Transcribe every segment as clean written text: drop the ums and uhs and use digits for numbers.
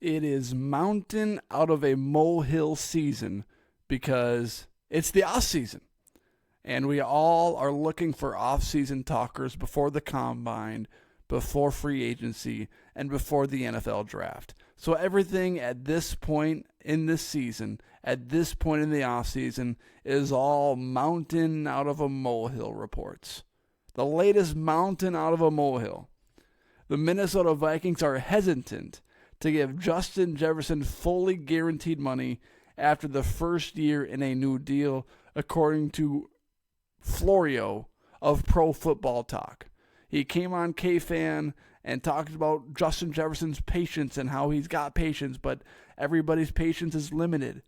It is mountain out of a molehill season because it's the off season. And we all are looking for off-season talkers before the combine, before free agency, and before the NFL draft. So everything at this point in this season, at this point in the offseason, is all mountain out of a molehill reports. The latest mountain out of a molehill. The Minnesota Vikings are hesitant to give Justin Jefferson fully guaranteed money after the first year in a new deal, according to Florio of Pro Football Talk. He came on K-Fan and talked about Justin Jefferson's patience and how he's got patience, but everybody's patience is limited.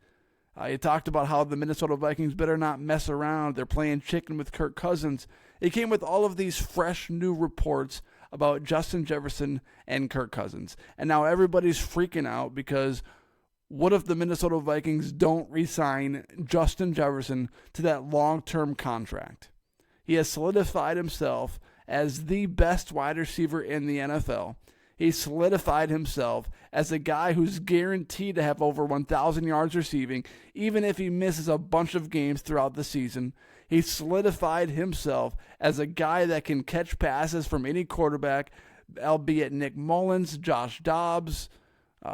He talked about how the Minnesota Vikings better not mess around. They're playing chicken with Kirk Cousins. He came with all of these fresh new reports about Justin Jefferson and Kirk Cousins. And now everybody's freaking out because what if the Minnesota Vikings don't re-sign Justin Jefferson to that long-term contract? He has solidified himself as the best wide receiver in the NFL. He solidified himself as a guy who's guaranteed to have over 1,000 yards receiving, even if he misses a bunch of games throughout the season. He solidified himself as a guy that can catch passes from any quarterback, albeit Nick Mullins, Josh Dobbs,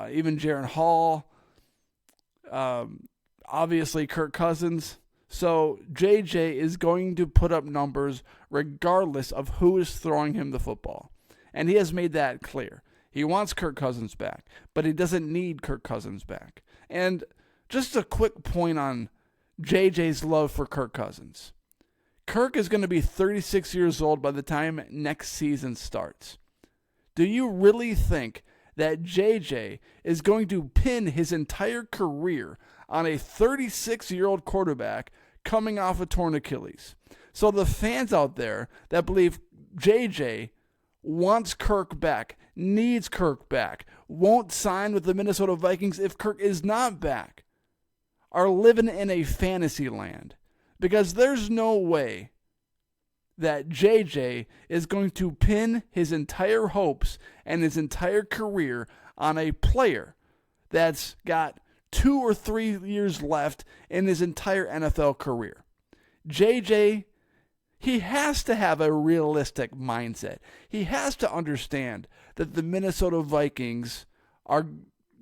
even Jaron Hall, obviously Kirk Cousins. So JJ is going to put up numbers regardless of who is throwing him the football. And he has made that clear. He wants Kirk Cousins back, but he doesn't need Kirk Cousins back. And just a quick point on JJ's love for Kirk Cousins. Kirk is going to be 36 years old by the time next season starts. Do you really think that JJ is going to pin his entire career on a 36-year-old quarterback coming off a torn Achilles? So the fans out there that believe JJ wants Kirk back, needs Kirk back, won't sign with the Minnesota Vikings if Kirk is not back, are living in a fantasy land. Because there's no way that JJ is going to pin his entire hopes and his entire career on a player that's got 2 or 3 years left in his entire NFL career. JJ, he has to have a realistic mindset. He has to understand that the Minnesota Vikings are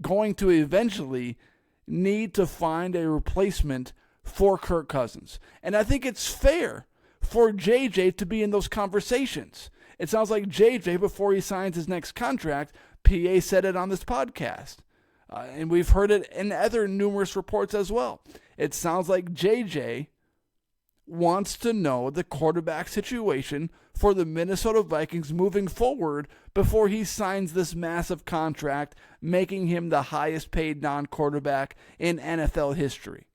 going to eventually need to find a replacement for Kirk Cousins. And I think it's fair for JJ to be in those conversations. It sounds like JJ, before he signs his next contract, PA said it on this podcast. And we've heard it in other numerous reports as well. It sounds like JJ wants to know the quarterback situation for the Minnesota Vikings moving forward before he signs this massive contract, making him the highest paid non-quarterback in NFL history.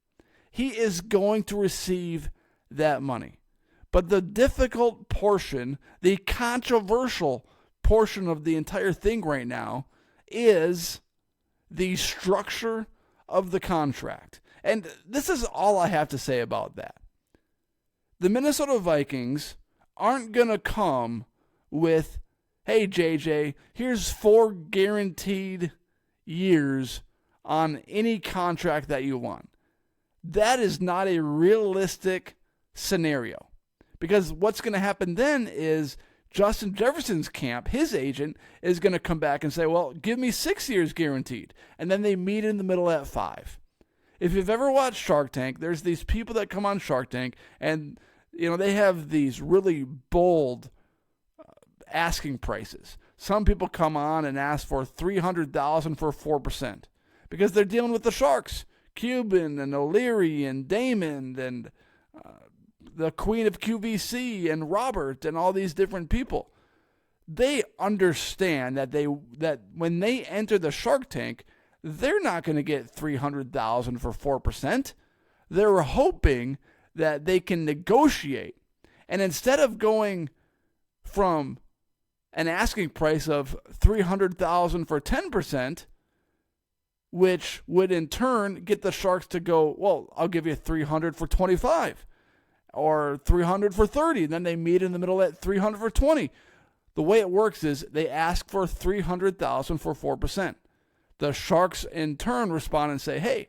He is going to receive that money. But the difficult portion, the controversial portion of the entire thing right now is the structure of the contract. And this is all I have to say about that. The Minnesota Vikings aren't going to come with, hey, JJ, here's 4 guaranteed years on any contract that you want. That is not a realistic scenario. Because what's going to happen then is Justin Jefferson's camp, his agent, is going to come back and say, well, give me 6 years guaranteed. And then they meet in the middle at 5. If you've ever watched Shark Tank, there's these people that come on Shark Tank and they have these really bold asking prices. Some people come on and ask for $300,000 for 4% because they're dealing with the Sharks. Cuban and O'Leary and Damon and the Queen of QVC and Robert and all these different people. They understand that when they enter the Shark Tank, they're not going to get $300,000 for 4%. They're hoping that they can negotiate. And instead of going from an asking price of $300,000 for 10%, which would in turn get the Sharks to go, well, I'll give you $300 for 25 or $300 for 30. And then they meet in the middle at $300 for 20. The way it works is they ask for $300,000 for 4%. The Sharks in turn respond and say, hey,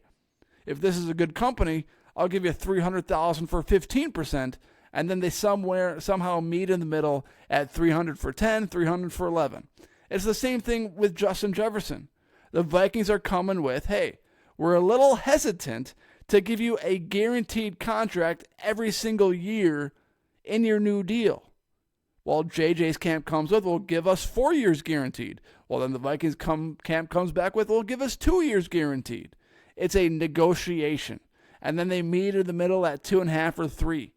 if this is a good company, I'll give you $300,000 for 15%, and then they somehow meet in the middle at $300 for 10, $300 for 11. It's the same thing with Justin Jefferson. The Vikings are coming with, hey, we're a little hesitant to give you a guaranteed contract every single year in your new deal. Well, JJ's camp comes with, we'll give us 4 years guaranteed. Well, then the Vikings camp comes back with, we'll give us 2 years guaranteed. It's a negotiation. And then they meet in the middle at 2.5 or 3.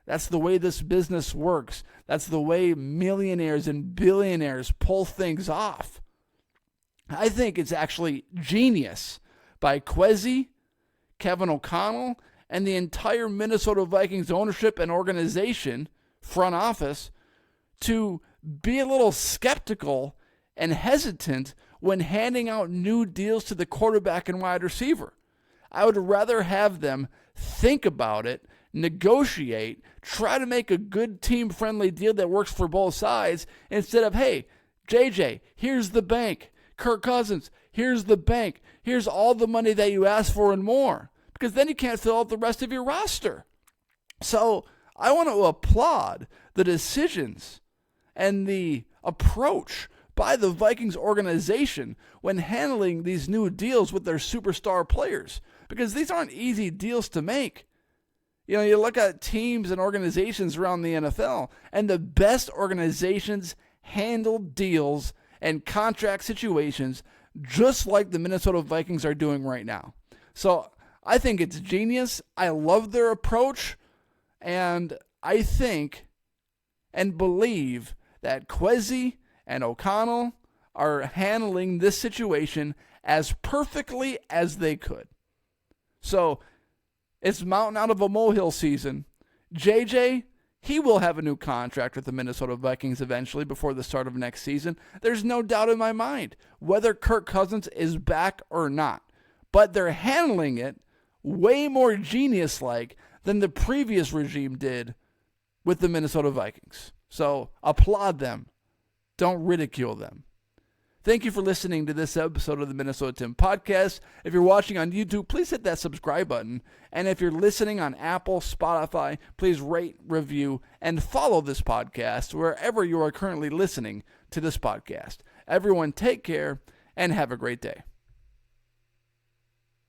That's the way this business works. That's the way millionaires and billionaires pull things off. I think it's actually genius by Kwesi, Kevin O'Connell, and the entire Minnesota Vikings ownership and organization, front office, to be a little skeptical and hesitant when handing out new deals to the quarterback and wide receiver. I would rather have them think about it, negotiate, try to make a good team-friendly deal that works for both sides, instead of, hey, JJ, here's the bank. Kirk Cousins, here's the bank. Here's all the money that you asked for and more. Because then you can't fill out the rest of your roster. So I want to applaud the decisions and the approach by the Vikings organization when handling these new deals with their superstar players. Because these aren't easy deals to make. You know, you look at teams and organizations around the NFL, and the best organizations handle deals and contract situations just like the Minnesota Vikings are doing right now. So I think it's genius. I love their approach, and I think and believe that Kwesi and O'Connell are handling this situation as perfectly as they could. So it's mountain out of a molehill season. JJ, he will have a new contract with the Minnesota Vikings eventually before the start of next season. There's no doubt in my mind whether Kirk Cousins is back or not. But they're handling it way more genius-like than the previous regime did with the Minnesota Vikings. So applaud them. Don't ridicule them. Thank you for listening to this episode of the Minnesota Tim Podcast. If you're watching on YouTube, please hit that subscribe button. And if you're listening on Apple, Spotify, please rate, review, and follow this podcast wherever you are currently listening to this podcast. Everyone take care and have a great day.